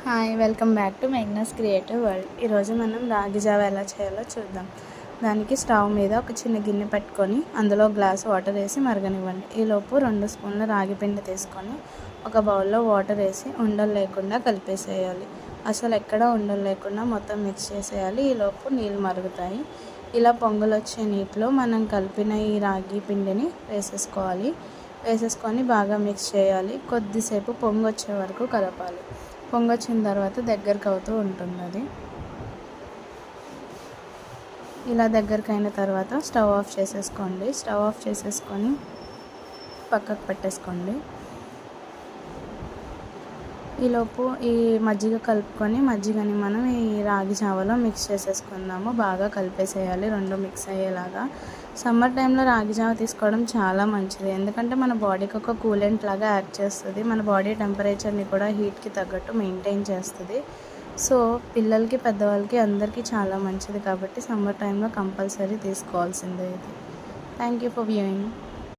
Hi welcome back to Meghna's creative world. ఈరోజు మనం రాగి జావ ఎలా చేయాలో చూద్దాం. దానికి స్టవ్ మీద ఒక చిన్న గిన్నె పెట్టుకొని అందులో గ్లాస్ వాటర్ వేసి మరగనివ్వండి. ఈలోపు 2 స్పూన్ల రాగి పిండి తీసుకొని ఒక బౌల్లో వాటర్ వేసి ఉండలు లేకుండా కలిపేసేయాలి. అసలు ఎక్కడ ఉండలు లేకుండా మొత్తం మిక్స్ చేసేయాలి. ఈలోపు నీళ్ళు మరుగుతాయి. ఇలా పొంగులు వచ్చే నీటిలో మనం కలిపిన ఈ రాగి పిండిని వేసేసుకొని బాగా మిక్స్ చేయాలి. కొద్దిసేపు పొంగు వచ్చే వరకు కలపాలి. పొంగొచ్చిన తర్వాత దగ్గరకు అవుతూ ఉంటుంది. అది ఇలా దగ్గరకు అయిన తర్వాత స్టవ్ ఆఫ్ చేసేసుకొని పక్కకు పెట్టేసుకోండి. ఈలోపు ఈ మజ్జిగ కలుపుకొని మజ్జిగని మనం ఈ రాగి జావలో మిక్స్ చేసేసుకుందాము. బాగా కలిపేసేయాలి, 2 మిక్స్ అయ్యేలాగా. సమ్మర్ టైంలో రాగి జావ తీసుకోవడం చాలా మంచిది, ఎందుకంటే మన బాడీకి ఒక కూలెంట్ లాగా యాక్ట్ చేస్తుంది. మన బాడీ టెంపరేచర్ని కూడా హీట్కి తగ్గట్టు మెయింటైన్ చేస్తుంది. సో పిల్లలకి పెద్దవాళ్ళకి అందరికీ చాలా మంచిది కాబట్టి సమ్మర్ టైంలో కంపల్సరీ తీసుకోవాల్సిందే ఇది. Thank you for viewing.